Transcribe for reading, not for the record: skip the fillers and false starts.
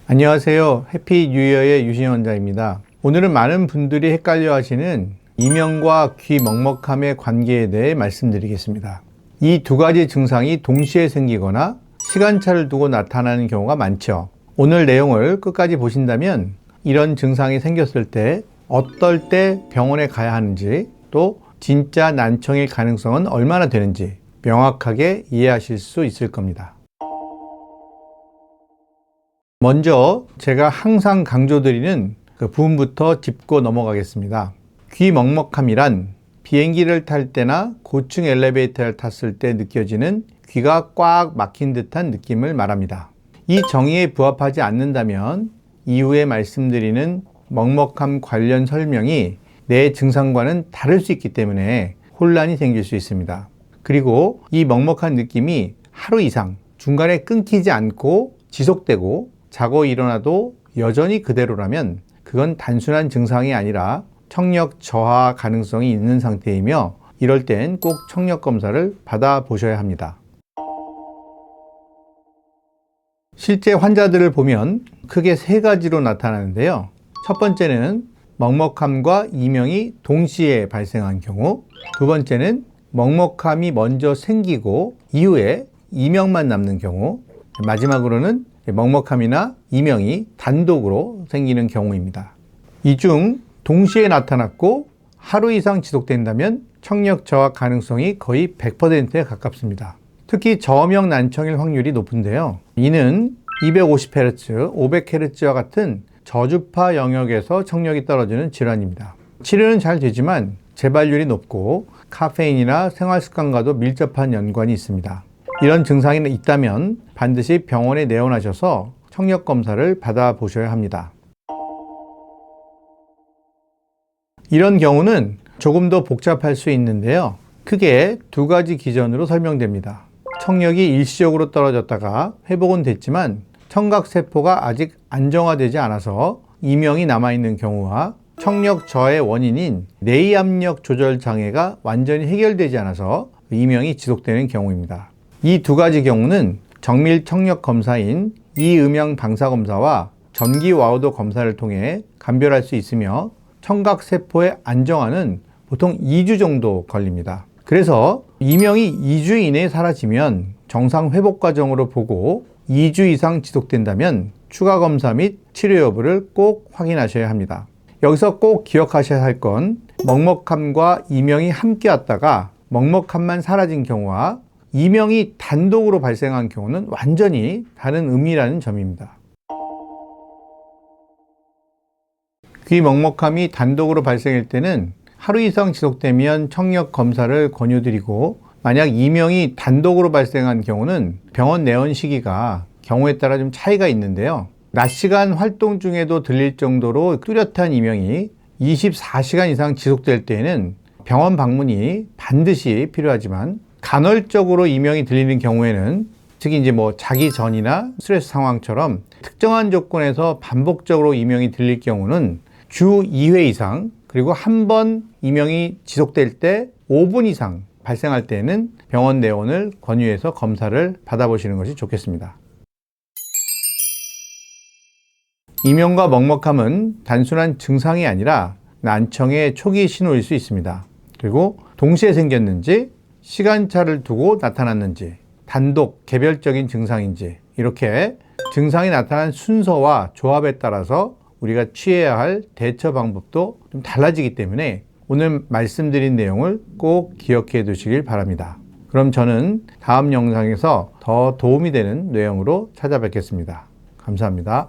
안녕하세요. 해피 뉴 이어의 유신현 원장입니다. 오늘은 많은 분들이 헷갈려 하시는 이명과 귀 먹먹함의 관계에 대해 말씀드리겠습니다. 이 두 가지 증상이 동시에 생기거나 시간차를 두고 나타나는 경우가 많죠. 오늘 내용을 끝까지 보신다면 이런 증상이 생겼을 때 어떨 때 병원에 가야 하는지, 또 진짜 난청일 가능성은 얼마나 되는지 명확하게 이해하실 수 있을 겁니다. 먼저 제가 항상 강조드리는 그 부분부터 짚고 넘어가겠습니다. 귀 먹먹함이란 비행기를 탈 때나 고층 엘리베이터를 탔을 때 느껴지는 귀가 꽉 막힌 듯한 느낌을 말합니다. 이 정의에 부합하지 않는다면 이후에 말씀드리는 먹먹함 관련 설명이 내 증상과는 다를 수 있기 때문에 혼란이 생길 수 있습니다. 그리고 이 먹먹한 느낌이 하루 이상 중간에 끊기지 않고 지속되고 자고 일어나도 여전히 그대로라면 그건 단순한 증상이 아니라 청력 저하 가능성이 있는 상태이며, 이럴 땐 꼭 청력 검사를 받아보셔야 합니다. 실제 환자들을 보면 크게 세 가지로 나타나는데요. 첫 번째는 먹먹함과 이명이 동시에 발생한 경우, 두 번째는 먹먹함이 먼저 생기고 이후에 이명만 남는 경우, 마지막으로는 먹먹함이나 이명이 단독으로 생기는 경우입니다. 이 중 동시에 나타났고 하루 이상 지속된다면 청력 저하 가능성이 거의 100%에 가깝습니다. 특히 저음형 난청일 확률이 높은데요. 이는 250Hz, 500Hz와 같은 저주파 영역에서 청력이 떨어지는 질환입니다. 치료는 잘 되지만 재발률이 높고 카페인이나 생활습관과도 밀접한 연관이 있습니다. 이런 증상이 있다면 반드시 병원에 내원하셔서 청력 검사를 받아보셔야 합니다. 이런 경우는 조금 더 복잡할 수 있는데요. 크게 두 가지 기전으로 설명됩니다. 청력이 일시적으로 떨어졌다가 회복은 됐지만 청각세포가 아직 안정화되지 않아서 이명이 남아있는 경우와 청력 저하의 원인인 뇌압력 조절 장애가 완전히 해결되지 않아서 이명이 지속되는 경우입니다. 이 두 가지 경우는 정밀 청력 검사인 이음영 방사 검사와 전기 와우도 검사를 통해 감별할 수 있으며, 청각세포의 안정화는 보통 2주 정도 걸립니다. 그래서 이명이 2주 이내에 사라지면 정상 회복 과정으로 보고 2주 이상 지속된다면 추가 검사 및 치료 여부를 꼭 확인하셔야 합니다. 여기서 꼭 기억하셔야 할 건 먹먹함과 이명이 함께 왔다가 먹먹함만 사라진 경우와 이명이 단독으로 발생한 경우는 완전히 다른 의미라는 점입니다. 귀 먹먹함이 단독으로 발생할 때는 하루 이상 지속되면 청력 검사를 권유드리고, 만약 이명이 단독으로 발생한 경우는 병원 내원 시기가 경우에 따라 좀 차이가 있는데요. 낮 시간 활동 중에도 들릴 정도로 뚜렷한 이명이 24시간 이상 지속될 때에는 병원 방문이 반드시 필요하지만, 간헐적으로 이명이 들리는 경우에는, 특히 이제 자기 전이나 스트레스 상황처럼 특정한 조건에서 반복적으로 이명이 들릴 경우는 주 2회 이상, 그리고 한 번 이명이 지속될 때 5분 이상 발생할 때는 병원 내원을 권유해서 검사를 받아보시는 것이 좋겠습니다. 이명과 먹먹함은 단순한 증상이 아니라 난청의 초기 신호일 수 있습니다. 그리고 동시에 생겼는지, 시간차를 두고 나타났는지, 단독, 개별적인 증상인지, 이렇게 증상이 나타난 순서와 조합에 따라서 우리가 취해야 할 대처 방법도 좀 달라지기 때문에 오늘 말씀드린 내용을 꼭 기억해 두시길 바랍니다. 그럼 저는 다음 영상에서 더 도움이 되는 내용으로 찾아뵙겠습니다. 감사합니다.